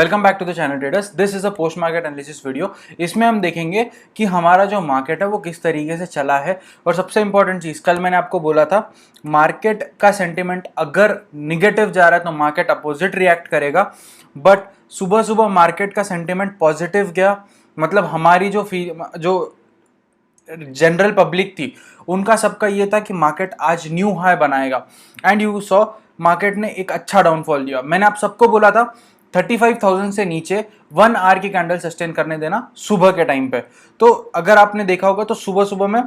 Welcome back to the channel traders. This is a post market analysis video. इसमें हम देखेंगे कि हमारा जो मार्केट है वो किस तरीके से चला है। और सबसे इंपॉर्टेंट चीज़, कल मैंने आपको बोला था मार्केट का सेंटिमेंट अगर निगेटिव जा रहा है तो मार्केट अपोजिट रिएक्ट करेगा, बट सुबह सुबह मार्केट का सेंटिमेंट पॉजिटिव गया। मतलब हमारी जो जनरल पब्लिक थी उनका सबका ये था कि मार्केट आज न्यू हाई बनाएगा, एंड यू सॉ मार्केट ने एक अच्छा डाउनफॉल दिया। मैंने आप सबको बोला था 35,000 से नीचे 1 आवर की कैंडल सस्टेन करने देना सुबह के टाइम पे। तो अगर आपने देखा होगा तो सुबह सुबह में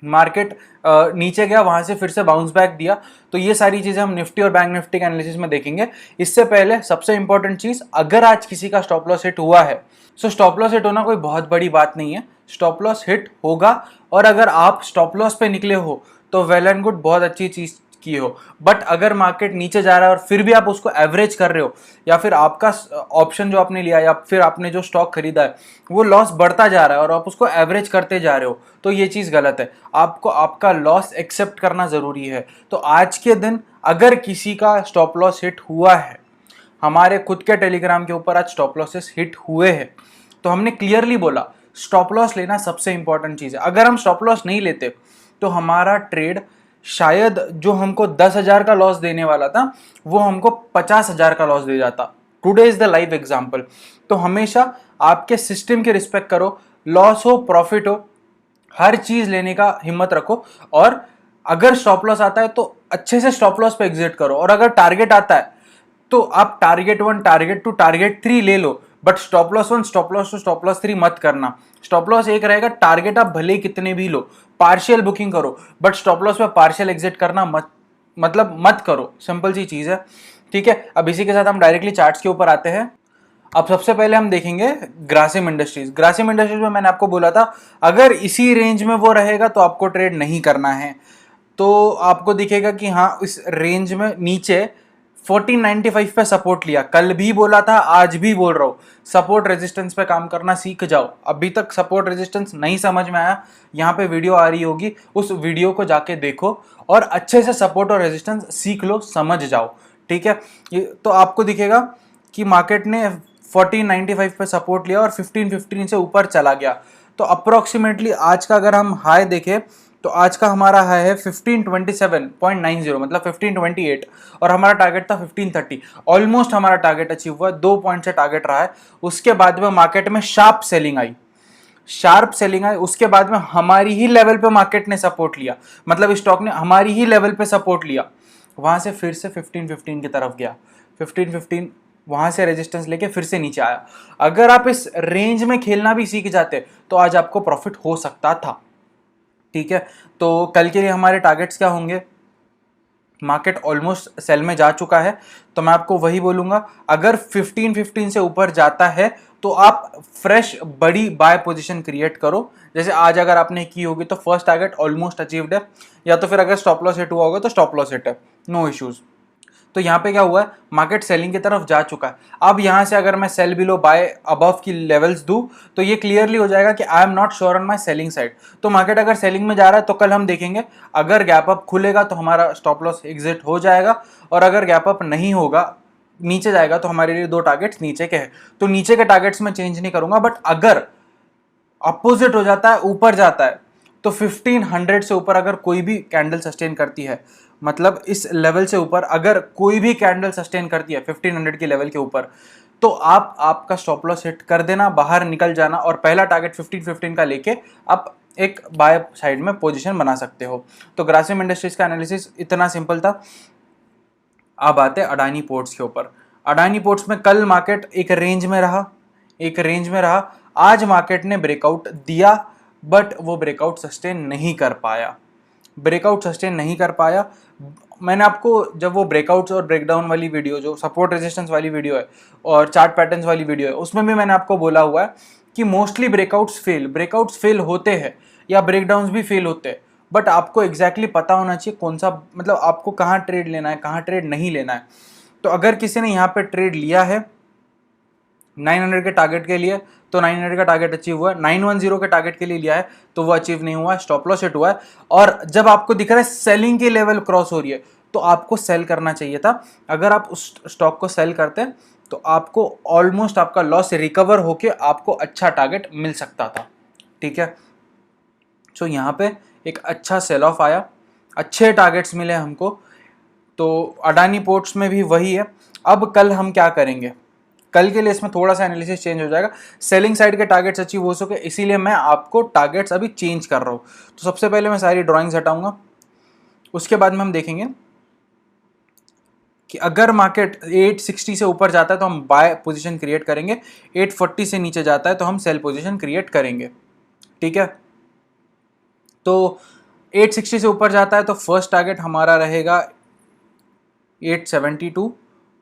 मार्केट नीचे गया, वहां से फिर से बाउंस बैक दिया। तो ये सारी चीजें हम निफ्टी और बैंक निफ्टी के एनालिसिस में देखेंगे। इससे पहले सबसे इंपॉर्टेंट चीज, अगर आज किसी का स्टॉप लॉस हिट हुआ है, सो स्टॉप लॉस हिट होना कोई बहुत बड़ी बात नहीं है। स्टॉप लॉस हिट होगा, और अगर आप स्टॉप लॉस पे निकले हो तो वेल एंड गुड, बहुत अच्छी चीज की हो। बट अगर मार्केट नीचे जा रहा है और फिर भी आप उसको एवरेज कर रहे हो, या फिर आपका ऑप्शन जो आपने लिया या फिर आपने जो स्टॉक खरीदा है वो लॉस बढ़ता जा रहा है और आप उसको एवरेज करते जा रहे हो, तो ये चीज़ गलत है। आपको आपका लॉस एक्सेप्ट करना ज़रूरी है। तो आज के दिन अगर किसी का स्टॉप लॉस हिट हुआ है, हमारे खुद के टेलीग्राम के ऊपर आज स्टॉप लॉसेस हिट हुए हैं, तो हमने क्लियरली बोला स्टॉप लॉस लेना सबसे इंपॉर्टेंट चीज़ है। अगर हम स्टॉप लॉस नहीं लेते तो हमारा ट्रेड शायद जो हमको 10,000 का लॉस देने वाला था वो हमको 50,000 का लॉस दे जाता। Today is the live example. तो हमेशा आपके सिस्टम की रिस्पेक्ट करो, लॉस हो प्रॉफिट हो, हर चीज लेने का हिम्मत रखो। और अगर स्टॉप लॉस आता है तो अच्छे से स्टॉप लॉस पे एग्जिट करो, और अगर टारगेट आता है तो आप टारगेट 1, टारगेट 2, टारगेट 3 ले लो, but stop loss 1, stop loss 2, stop loss 3 मत करना। स्टॉप लॉस एक रहेगा, टारगेट आप भले ही कितने भी लो, पार्शियल बुकिंग करो, बट स्टॉप लॉस पे पार्शियल एग्जिट करना मत करो। सिंपल सी चीज है, ठीक है। अब इसी के साथ हम डायरेक्टली चार्ट्स के ऊपर आते हैं। अब सबसे पहले हम देखेंगे ग्रासिम इंडस्ट्रीज। ग्रासिम इंडस्ट्रीज में मैंने आपको बोला था अगर इसी रेंज में वो रहेगा तो आपको ट्रेड नहीं करना है। तो आपको दिखेगा कि हाँ, इस रेंज में नीचे 1495 पे सपोर्ट लिया। कल भी बोला था, आज भी बोल रहा हूं, सपोर्ट रेजिस्टेंस पे काम करना सीख जाओ। अभी तक सपोर्ट रेजिस्टेंस नहीं समझ में आया, यहाँ पे वीडियो आ रही होगी, उस वीडियो को जाके देखो और अच्छे से सपोर्ट और रेजिस्टेंस सीख लो, समझ जाओ, ठीक है। तो आपको दिखेगा कि मार्केट ने 1495 पे सपोर्ट लिया और 1515 से ऊपर चला गया। तो अप्रोक्सीमेटली आज का अगर हम हाई देखें तो आज का हमारा हाई है 1527.90, मतलब 1528, और हमारा टारगेट था 1530। ऑलमोस्ट हमारा टारगेट अचीव हुआ, 2 पॉइंट से टारगेट रहा है। उसके बाद में मार्केट में शार्प सेलिंग आई, उसके बाद में हमारी ही लेवल पे मार्केट ने सपोर्ट लिया, मतलब स्टॉक ने हमारी ही लेवल पे सपोर्ट लिया, वहां से फिर से 1515 की तरफ गया, 1515 वहां से रेजिस्टेंस लेके फिर से नीचे आया। अगर आप इस रेंज में खेलना भी सीख जाते तो आज आपको प्रॉफिट हो सकता था, ठीक है। तो कल के लिए हमारे टारगेट्स क्या होंगे? मार्केट ऑलमोस्ट सेल में जा चुका है, तो मैं आपको वही बोलूंगा, अगर 1515 से ऊपर जाता है तो आप फ्रेश बड़ी बाय पोजीशन क्रिएट करो। जैसे आज अगर आपने की होगी तो फर्स्ट टारगेट ऑलमोस्ट अचीव्ड है, या तो फिर अगर स्टॉप लॉस हिट हुआ होगा तो स्टॉप लॉस हिट है, नो इश्यूज। तो यहाँ पे क्या हुआ है, मार्केट सेलिंग की तरफ जा चुका है। अब यहाँ से अगर मैं सेल बिलो बाय अबव की लेवल्स दूं तो ये क्लियरली हो जाएगा कि I am not sure on my selling side. तो मार्केट अगर सेलिंग में जा रहा है तो कल हम देखेंगे, अगर गैप अप खुलेगा तो हमारा स्टॉप लॉस एग्जिट हो जाएगा, और अगर गैप अप नहीं होगा, नीचे जाएगा, तो हमारे लिए 2 टारगेट्स नीचे के हैं। तो नीचे के टारगेट्स में चेंज नहीं करूंगा, बट अगर अपोजिट हो जाता है, ऊपर जाता है, तो 1500 से ऊपर अगर कोई भी कैंडल सस्टेन करती है, मतलब इस लेवल से ऊपर अगर कोई भी कैंडल सस्टेन करती है 1500 के लेवल के ऊपर, तो आपका स्टॉप लॉस हिट कर देना, बाहर निकल जाना, और पहला टारगेट 1515 का लेके आप एक बाय साइड में पोजीशन बना सकते हो। तो ग्रासिम इंडस्ट्रीज का एनालिसिस इतना सिंपल था। अब आते हैं अडानी पोर्ट्स के ऊपर। अडानी पोर्ट्स में कल मार्केट एक रेंज में रहा, आज मार्केट ने ब्रेकआउट दिया, बट वो ब्रेकआउट सस्टेन नहीं कर पाया। मैंने आपको जब वो ब्रेकआउट्स और ब्रेकडाउन वाली वीडियो, जो सपोर्ट रेजिस्टेंस वाली वीडियो है और चार्ट पैटर्न्स वाली वीडियो है, उसमें भी मैंने आपको बोला हुआ है कि मोस्टली ब्रेकआउट्स फेल होते हैं या ब्रेकडाउन्स भी फेल होते हैं, बट आपको एग्जैक्टली पता होना चाहिए कौन सा, मतलब आपको कहाँ ट्रेड लेना है, कहाँ ट्रेड नहीं लेना है। तो अगर किसी ने यहाँ पे ट्रेड लिया है 900 के टारगेट के लिए, तो 900 का टारगेट अचीव हुआ है। 910 के टारगेट के लिए लिया है तो वो अचीव नहीं हुआ है, स्टॉप लॉस हिट हुआ है। और जब आपको दिख रहा है सेलिंग की लेवल क्रॉस हो रही है तो आपको सेल करना चाहिए था। अगर आप उस स्टॉक को सेल करते तो आपको ऑलमोस्ट आपका लॉस रिकवर होके आपको अच्छा टारगेट मिल सकता था, ठीक है। सो यहाँ पे एक अच्छा सेल ऑफ आया, अच्छे टारगेट्स मिले हमको। तो अडानी पोर्ट्स में भी वही है। अब कल हम क्या करेंगे, कल के लिए इसमें थोड़ा सा एनालिसिस चेंज हो जाएगा, सेलिंग साइड के टारगेट्स अचीव हो सके, इसीलिए मैं आपको टारगेट्स अभी चेंज कर रहा हूँ। तो सबसे पहले मैं सारी ड्राइंग्स हटाऊंगा, उसके बाद में हम देखेंगे कि अगर मार्केट 860 से ऊपर जाता है तो हम बाय पोजीशन क्रिएट करेंगे, 840 से नीचे जाता है तो हम सेल पोजीशन क्रिएट करेंगे, ठीक है। तो 860 से ऊपर जाता है तो फर्स्ट टारगेट हमारा रहेगा 872,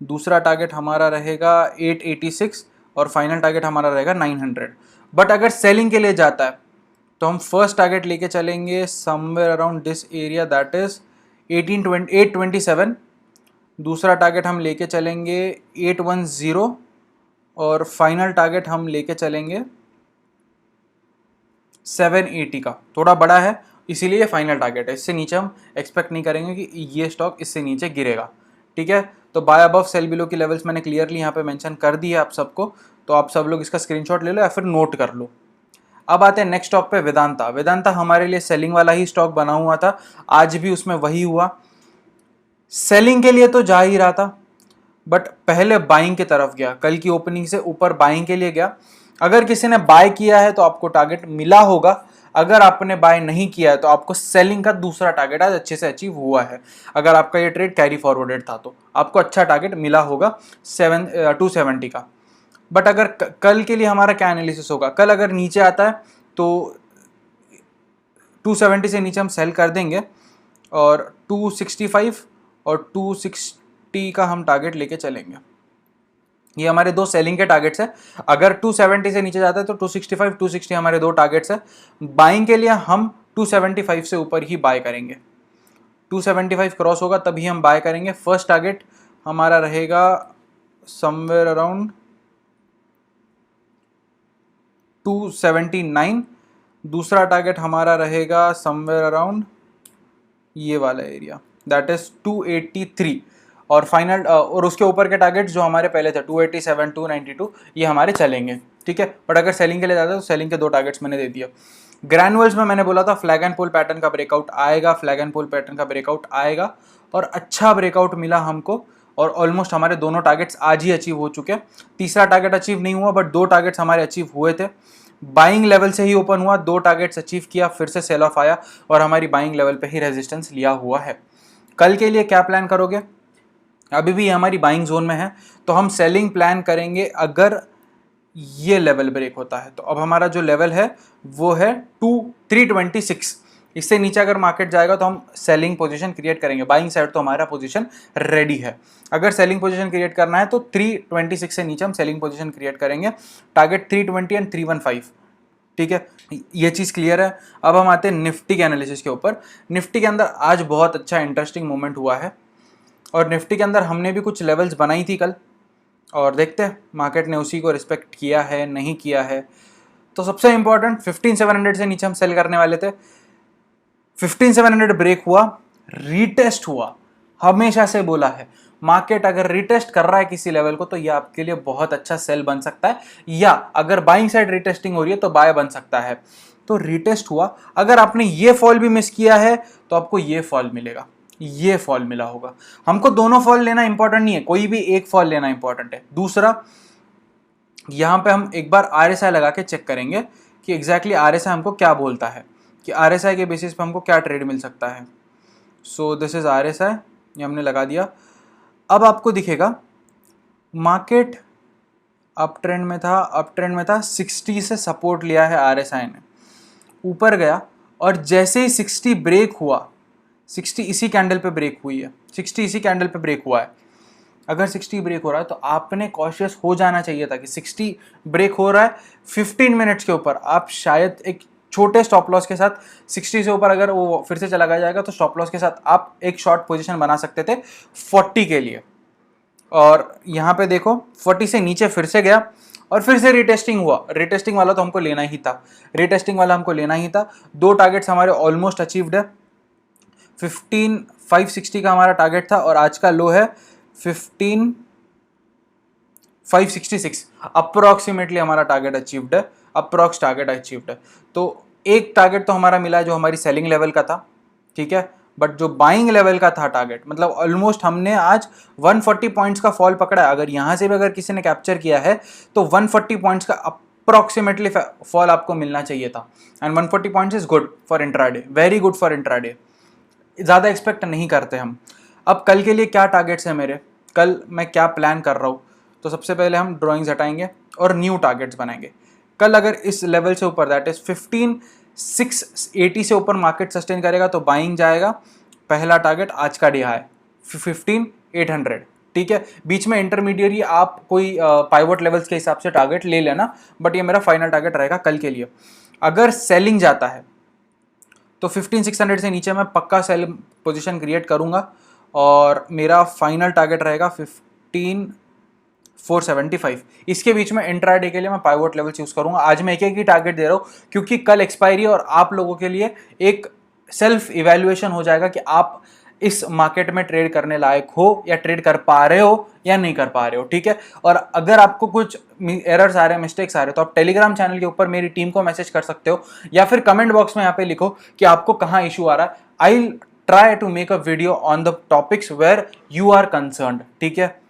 दूसरा टारगेट हमारा रहेगा 886 और फाइनल टारगेट हमारा रहेगा 900। बट अगर सेलिंग के लिए जाता है तो हम फर्स्ट टारगेट लेके चलेंगे somewhere around this area, that is 827। दूसरा टारगेट हम लेके चलेंगे 810 और फाइनल टारगेट हम लेके चलेंगे 780 का। थोड़ा बड़ा है इसीलिए ये फाइनल टारगेट है, इससे नीचे हम एक्सपेक्ट नहीं करेंगे कि ये स्टॉक इससे नीचे गिरेगा, ठीक है। तो बाय अबव सेल बिलो की लेवल्स मैंने क्लियरली यहाँ पे मेंशन कर दी है आप सबको, तो आप सब लोग इसका स्क्रीनशॉट ले लो या फिर नोट कर लो। अब आते हैं नेक्स्ट स्टॉक पे, वेदांता। वेदांता हमारे लिए सेलिंग वाला ही स्टॉक बना हुआ था, आज भी उसमें वही हुआ। सेलिंग के लिए तो जा ही रहा था बट पहले बाइंग की तरफ गया, कल की ओपनिंग से ऊपर बाइंग के लिए गया। अगर किसी ने बाय किया है तो आपको टारगेट मिला होगा, अगर आपने बाय नहीं किया है तो आपको सेलिंग का दूसरा टारगेट आज अच्छे से अचीव हुआ है। अगर आपका ये ट्रेड कैरी फॉरवर्डेड था तो आपको अच्छा टारगेट मिला होगा 270 का। बट अगर कल के लिए हमारा क्या एनालिसिस होगा, कल अगर नीचे आता है तो 270 से नीचे हम सेल कर देंगे और 265 और 260 का हम टारगेट लेके चलेंगे। ये हमारे दो सेलिंग के टारगेट्स है। अगर 270 से नीचे जाता है तो 265 260 हमारे दो टारगेट्स है। बाइंग के लिए हम 275 से ऊपर ही बाय करेंगे, 275 क्रॉस होगा तभी हम बाय करेंगे। फर्स्ट टारगेट हमारा रहेगा समवेयर अराउंड 279, दूसरा टारगेट हमारा रहेगा समवेयर अराउंड ये वाला एरिया, दैट इज 283 और फाइनल और उसके ऊपर के टारगेट्स जो हमारे पहले थे 287 292 ये हमारे चलेंगे, ठीक है। बट अगर सेलिंग के लिए जाता है तो सेलिंग के दो टारगेट्स मैंने दे दिया। ग्रैनुअल्स में मैंने बोला था फ्लैग एंड पुल पैटर्न का ब्रेकआउट आएगा, फ्लैग एंड पुल पैटर्न का ब्रेकआउट आएगा और अच्छा ब्रेकआउट मिला हमको और ऑलमोस्ट हमारे दोनों टारगेट्स आज ही अचीव हो चुके हैं। तीसरा टारगेट अचीव नहीं हुआ बट दो टारगेट्स हमारे अचीव हुए थे। बाइंग लेवल से ही ओपन हुआ, दो टारगेट्स अचीव किया, फिर से सेल ऑफ आया और हमारी बाइंग लेवल पे ही रेजिस्टेंस लिया हुआ है। कल के लिए क्या प्लान करोगे, अभी भी हमारी बाइंग जोन में है तो हम सेलिंग प्लान करेंगे अगर ये लेवल ब्रेक होता है तो। अब हमारा जो लेवल है वो है 326, इससे नीचे अगर मार्केट जाएगा तो हम सेलिंग पोजीशन क्रिएट करेंगे। बाइंग साइड तो हमारा पोजीशन रेडी है, अगर सेलिंग पोजीशन क्रिएट करना है तो 326 से नीचे हम सेलिंग पोजीशन क्रिएट करेंगे। टारगेट 320 एंड 315, ठीक है, ये चीज़ क्लियर है। अब हम आते हैं निफ्टी के एनालिसिस के ऊपर। निफ्टी के अंदर आज बहुत अच्छा इंटरेस्टिंग मूवमेंट हुआ है और निफ्टी के अंदर हमने भी कुछ लेवल्स बनाई थी कल और देखते हैं मार्केट ने उसी को रिस्पेक्ट किया है नहीं किया है। तो सबसे इंपॉर्टेंट 15700 से नीचे हम सेल करने वाले थे, 15700 ब्रेक हुआ, रीटेस्ट हुआ। हमेशा से बोला है मार्केट अगर रीटेस्ट कर रहा है किसी लेवल को तो ये आपके लिए बहुत अच्छा सेल बन सकता है, या अगर बाइंग साइड रीटेस्टिंग हो रही है तो बाय बन सकता है। तो रीटेस्ट हुआ, अगर आपने ये फॉल भी मिस किया है तो आपको ये फॉल मिलेगा, ये फॉल मिला होगा। हमको दोनों फॉल लेना इंपॉर्टेंट नहीं है, कोई भी एक फॉल लेना इंपॉर्टेंट है। दूसरा, यहां पे हम एक बार आरएसआई लगा के चेक करेंगे कि एग्जैक्टली आरएसआई हमको क्या बोलता है, कि आरएसआई के बेसिस पे हमको क्या ट्रेड मिल सकता है। सो दिस इज आरएसआई, ये हमने लगा दिया। अब आपको दिखेगा मार्केट अप ट्रेंड में था, अप ट्रेंड में था, 60 से सपोर्ट लिया है आरएसआई ने, ऊपर गया और जैसे ही 60 ब्रेक हुआ, 60 इसी कैंडल पे ब्रेक हुई है, 60 इसी कैंडल पे ब्रेक हुआ है। अगर 60 ब्रेक हो रहा है तो आपने कॉशियस हो जाना चाहिए था कि 60 ब्रेक हो रहा है 15 मिनट्स के ऊपर, आप शायद एक छोटे स्टॉप लॉस के साथ 60 से ऊपर अगर वो फिर से चला जाएगा तो स्टॉप लॉस के साथ आप एक शॉर्ट पोजीशन बना सकते थे 40 के लिए। और यहाँ पे देखो 40 से नीचे फिर से गया और फिर से रिटेस्टिंग हुआ, रिटेस्टिंग वाला तो हमको लेना ही था, रिटेस्टिंग वाला हमको लेना ही था। दो टारगेट्स हमारे ऑलमोस्ट अचीव्ड है, 15560 का हमारा टारगेट था और आज का लो है 15520, 566 अप्रोक्सीमेटली हमारा टारगेट अचीव्ड है, अप्रोक्स टारगेट अचीव्ड है। तो एक टारगेट तो हमारा मिला है जो हमारी सेलिंग लेवल का था, ठीक है, बट जो बाइंग लेवल का था टारगेट, मतलब ऑलमोस्ट हमने आज 140 पॉइंट्स का फॉल पकड़ा है। अगर यहाँ से भी अगर किसी ने कैप्चर किया है तो 140 पॉइंट्स का अप्रोक्सीमेटली फॉल आपको मिलना चाहिए था। And 140 points is good for intraday, very good for intraday, ज़्यादा एक्सपेक्ट नहीं करते हम। अब कल के लिए क्या टारगेट्स हैं मेरे, कल मैं क्या प्लान कर रहा हूँ, तो सबसे पहले हम ड्राइंग्स हटाएंगे और न्यू टारगेट्स बनाएंगे। कल अगर इस लेवल से ऊपर, दैट इज 15,680 से ऊपर मार्केट सस्टेन करेगा तो बाइंग जाएगा। पहला टारगेट आज का डे हाई 15,800, ठीक है। बीच में इंटरमीडिएट आप कोई पाइवट लेवल्स के हिसाब से टारगेट ले लेना, बट ये मेरा फाइनल टारगेट रहेगा कल के लिए। अगर सेलिंग जाता है तो 15,600 से नीचे मैं पक्का सेल पोजीशन क्रिएट करूंगा और मेरा फाइनल टारगेट रहेगा 15,475। इसके बीच में इंट्राडे के लिए मैं पाइवट लेवल यूज करूंगा। आज मैं एक ही टारगेट दे रहा हूं क्योंकि कल एक्सपायरी और आप लोगों के लिए एक सेल्फ इवैल्यूएशन हो जाएगा कि आप इस मार्केट में ट्रेड करने लायक हो या ट्रेड कर पा रहे हो या नहीं कर पा रहे हो, ठीक है। और अगर आपको कुछ एरर्स आ रहे हैं, मिस्टेक्स आ रहे हैं, तो आप टेलीग्राम चैनल के ऊपर मेरी टीम को मैसेज कर सकते हो या फिर कमेंट बॉक्स में यहाँ पे लिखो कि आपको कहाँ इशू आ रहा है। I try to make a video on the topics where you are concerned, ठीक है।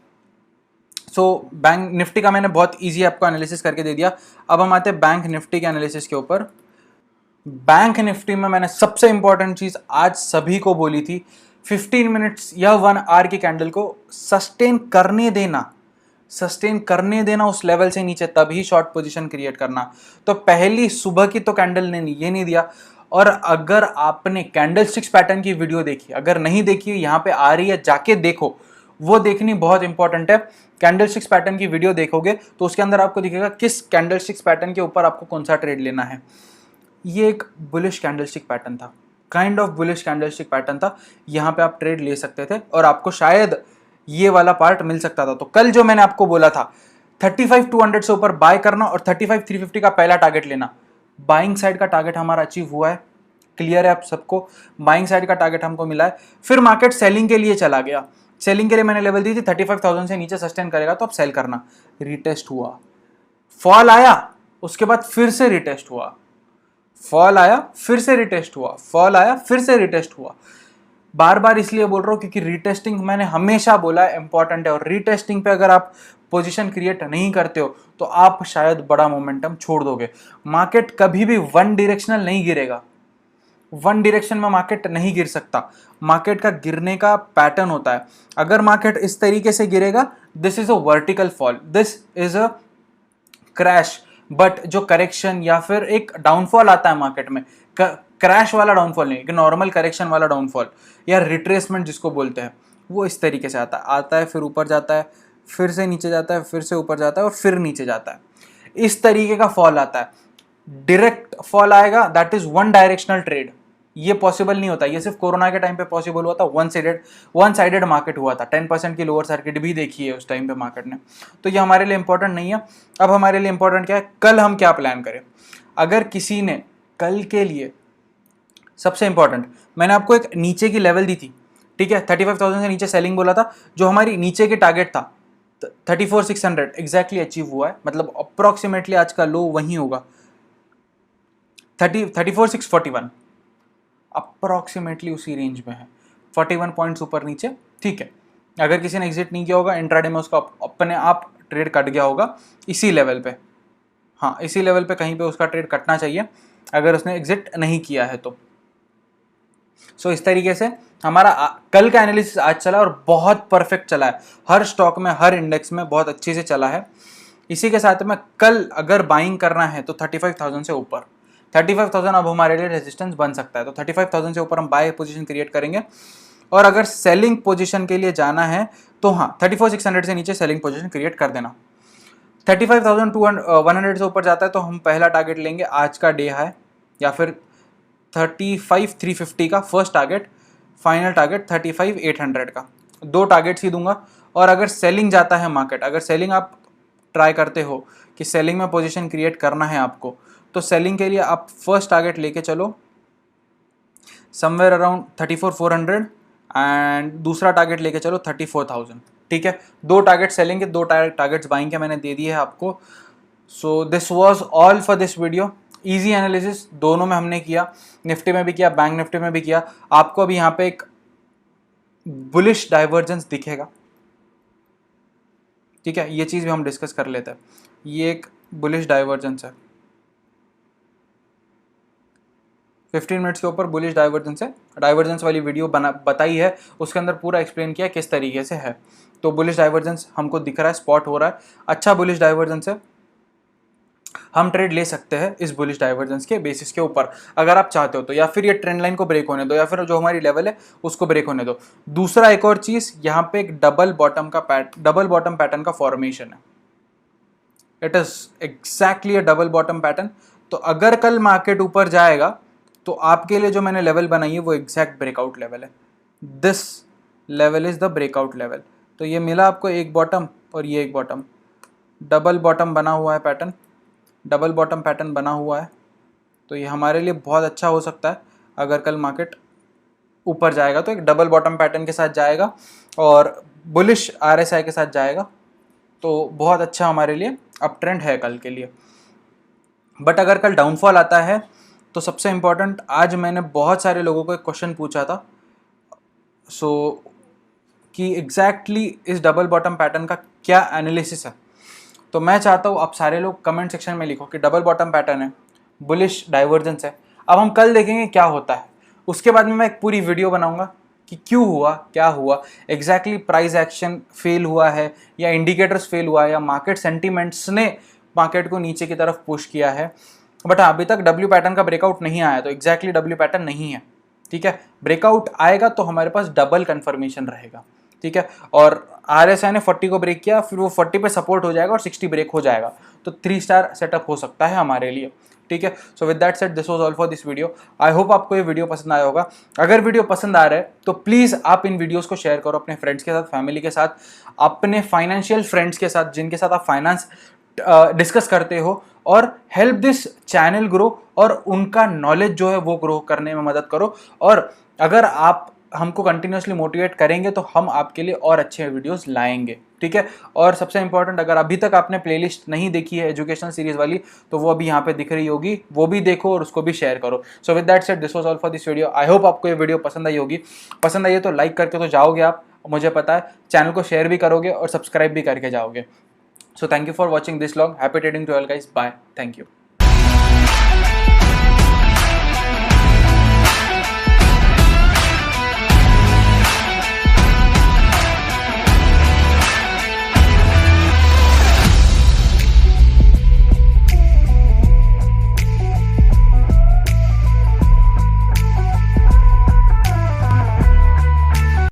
सो बैंक निफ्टी का मैंने बहुत ईजी आपको एनालिसिस करके दे दिया। अब हम आते हैं बैंक निफ्टी के एनालिसिस के ऊपर। बैंक निफ्टी में मैंने सबसे इंपॉर्टेंट चीज आज सभी को बोली थी, 15 मिनट्स या 1 आवर की कैंडल को सस्टेन करने देना उस लेवल से नीचे, तभी शॉर्ट पोजीशन क्रिएट करना। तो पहली सुबह की तो कैंडल ने ये नहीं दिया। और अगर आपने कैंडलस्टिक्स पैटर्न की वीडियो देखी, अगर नहीं देखी यहाँ पे आ रही है, जाके देखो, वो देखनी बहुत इंपॉर्टेंट है। कैंडलस्टिक्स पैटर्न की वीडियो देखोगे तो उसके अंदर आपको दिखेगा किस कैंडलस्टिक्स पैटर्न के ऊपर आपको कौन सा ट्रेड लेना है। ये एक बुलिश कैंडलस्टिक पैटर्न था, kind of bullish candlestick pattern था। यहाँ पे आप ट्रेड ले सकते थे और आपको शायद ये वाला पार्ट मिल सकता था। तो कल जो मैंने आपको बोला था 35,200 से ऊपर बाय करना और 35,350 का पहला टारगेट लेना, बाइंग साइड का टारगेट हमारा अचीव हुआ है। क्लियर है आप सबको, बाइंग साइड का टारगेट हमको मिला है। फिर मार्केट सेलिंग के लिए चला गया। सेलिंग के लिए मैंने लेवल दी थी 35,000 से नीचे सस्टेन करेगा तो आप सेल करना। रिटेस्ट हुआ, फॉल आया, उसके बाद फिर से रिटेस्ट हुआ, फॉल आया, फिर से रिटेस्ट हुआ, फॉल आया, फिर से रिटेस्ट हुआ। बार बार इसलिए बोल रहा हूं क्योंकि रिटेस्टिंग मैंने हमेशा बोला है इंपॉर्टेंट है, और रिटेस्टिंग पे अगर आप पोजीशन क्रिएट नहीं करते हो तो आप शायद बड़ा मोमेंटम छोड़ दोगे। मार्केट कभी भी वन डायरेक्शनल नहीं गिरेगा, वन डायरेक्शन में मार्केट नहीं गिर सकता। मार्केट का गिरने का पैटर्न होता है। अगर मार्केट इस तरीके से गिरेगा, this is a vertical fall, this is a crash. But जो करेक्शन या फिर एक डाउनफॉल आता है मार्केट में, क्रैश वाला डाउनफॉल नहीं, एक नॉर्मल करेक्शन वाला डाउनफॉल या रिट्रेसमेंट जिसको बोलते हैं, वो इस तरीके से आता है, फिर ऊपर जाता है, फिर से नीचे जाता है, फिर से ऊपर जाता है और फिर नीचे जाता है। इस तरीके का फॉल आता है। डायरेक्ट फॉल आएगा, that is one directional trade, ये पॉसिबल नहीं होता। ये सिर्फ कोरोना के टाइम पे पॉसिबल हुआ था, वन साइडेड मार्केट हुआ था, 10% की लोअर सर्किट भी देखी है उस टाइम पे मार्केट ने। तो ये हमारे लिए इंपॉर्टेंट नहीं है। अब हमारे लिए इंपॉर्टेंट क्या है, कल हम क्या प्लान करें। अगर किसी ने कल के लिए, सबसे इंपॉर्टेंट, मैंने आपको एक नीचे की लेवल दी थी, ठीक है, 35,000 से नीचे सेलिंग बोला था। जो हमारी नीचे की टारगेट था 34,600 एग्जैक्टली अचीव हुआ है, मतलब अप्रोक्सीमेटली आज का लो वहीं होगा 34,641, अप्रोक्सीमेटली उसी रेंज में है, 41 पॉइंट्स ऊपर नीचे, ठीक है। अगर किसी ने एग्जिट नहीं किया होगा इंट्राडे में, उसका अपने आप ट्रेड कट गया होगा इसी लेवल पे। हाँ, इसी लेवल पे कहीं पे उसका ट्रेड कटना चाहिए अगर उसने एग्जिट नहीं किया है तो। सो इस तरीके से हमारा कल का एनालिसिस आज चला और बहुत परफेक्ट चला है। हर स्टॉक में, हर इंडेक्स में बहुत अच्छे से चला है। इसी के साथ में कल अगर बाइंग करना है तो 35,000 से ऊपर, 35,000 अब हमारे लिए रेजिस्टेंस बन सकता है। तो 35,000 से ऊपर हम बाय पोजीशन क्रिएट करेंगे। और अगर सेलिंग पोजीशन के लिए जाना है तो हाँ, 34,600 से नीचे सेलिंग पोजीशन क्रिएट कर देना। 35,100 से ऊपर जाता है तो हम पहला टारगेट लेंगे आज का डे हाई, या फिर 35,350 का फर्स्ट टारगेट, फाइनल टारगेट 35,800 का। दो टारगेट्स ही दूंगा। और अगर सेलिंग जाता है मार्केट, अगर सेलिंग आप ट्राई करते हो कि सेलिंग में पोजीशन क्रिएट करना है आपको, तो सेलिंग के लिए आप फर्स्ट टारगेट लेके चलो समवेयर अराउंड 34,400 एंड दूसरा टारगेट लेके चलो 34,000। ठीक है, 2 टारगेट सेलिंग के, 2 टारगेट्स बाइंग के मैंने दे दिए है आपको। So this was all for this video. Easy analysis दोनों में हमने किया, निफ्टी में भी किया, बैंक निफ्टी में भी किया। आपको अभी यहाँ पे एक बुलिश डाइवर्जेंस दिखेगा, ठीक है, ये चीज़ भी हम डिस्कस कर लेते हैं। ये एक बुलिश डाइवर्जेंस है, 15 मिनट्स के ऊपर बुलिश डाइवर्जेंस है। डाइवर्जेंस वाली वीडियो बताई है, उसके अंदर पूरा एक्सप्लेन किया किस तरीके से है। तो बुलिश डाइवर्जेंस हमको दिख रहा है, स्पॉट हो रहा है, अच्छा बुलिश डाइवर्जेंस है। हम ट्रेड ले सकते हैं इस बुलिश डाइवर्जेंस के बेसिस के ऊपर अगर आप चाहते हो तो, या फिर ये ट्रेंड लाइन को ब्रेक होने दो, या फिर जो हमारी लेवल है उसको ब्रेक होने दो। दूसरा एक और चीज़, यहाँ पे एक डबल बॉटम पैटर्न का फॉर्मेशन है। It is exactly a double bottom pattern. तो अगर कल मार्केट ऊपर जाएगा तो आपके लिए जो मैंने लेवल बनाई है वो एग्जैक्ट ब्रेकआउट लेवल है। This level is the breakout level. तो ये मिला आपको एक बॉटम और ये एक बॉटम, डबल बॉटम बना हुआ है पैटर्न, डबल बॉटम पैटर्न बना हुआ है। तो ये हमारे लिए बहुत अच्छा हो सकता है। अगर कल मार्केट ऊपर जाएगा तो एक डबल बॉटम पैटर्न के साथ जाएगा और बुलिश आरएसआई के साथ जाएगा, तो बहुत अच्छा हमारे लिए अप ट्रेंड है कल के लिए। बट अगर कल डाउनफॉल आता है तो सबसे इम्पॉर्टेंट, आज मैंने बहुत सारे लोगों को एक क्वेश्चन पूछा था कि एग्जैक्टली इस डबल बॉटम पैटर्न का क्या एनालिसिस है। तो मैं चाहता हूँ आप सारे लोग कमेंट सेक्शन में लिखो कि डबल बॉटम पैटर्न है, बुलिश डाइवर्जेंस है। अब हम कल देखेंगे क्या होता है, उसके बाद में मैं एक पूरी वीडियो बनाऊंगा कि क्यों हुआ, क्या हुआ एग्जैक्टली, प्राइस एक्शन फेल हुआ है या इंडिकेटर्स फेल हुआ है या मार्केट सेंटीमेंट्स ने मार्केट को नीचे की तरफ पुश किया है। बट अभी तक डब्ल्यू पैटर्न का ब्रेकआउट नहीं आया, तो एग्जैक्टली डब्ल्यू पैटर्न नहीं है, ठीक है। ब्रेकआउट आएगा तो हमारे पास डबल कंफर्मेशन रहेगा, ठीक है। और आरएसआई ने 40 को ब्रेक किया, फिर वो 40 पे सपोर्ट हो जाएगा और 60 ब्रेक हो जाएगा, तो 3 स्टार सेटअप हो सकता है हमारे लिए, ठीक है। So with that said, this was all for this video. I hope आपको ये वीडियो पसंद आया होगा। अगर वीडियो पसंद आ रहा है तो प्लीज़ आप इन वीडियोस को शेयर करो अपने फ्रेंड्स के साथ, फैमिली के साथ, अपने फाइनेंशियल फ्रेंड्स के साथ जिनके साथ आप फाइनेंस डिस्कस करते हो, और हेल्प दिस चैनल ग्रो, और उनका नॉलेज जो है वो ग्रो करने में मदद करो। और अगर आप हमको कंटिन्यूसली मोटिवेट करेंगे तो हम आपके लिए और अच्छे वीडियोस लाएंगे, ठीक है। और सबसे इंपॉर्टेंट, अगर अभी तक आपने प्लेलिस्ट नहीं देखी है एजुकेशनल सीरीज वाली, तो वो अभी यहाँ पे दिख रही होगी, वो भी देखो और उसको भी शेयर करो। So with that said, this was all for this video. I hope आपको ये वीडियो पसंद आई होगी। पसंद आई है तो लाइक करके तो जाओगे आप, मुझे पता है, चैनल को शेयर भी करोगे और सब्सक्राइब भी करके जाओगे। So thank you for watching this vlog. Happy trading to all guys. Bye. Thank you.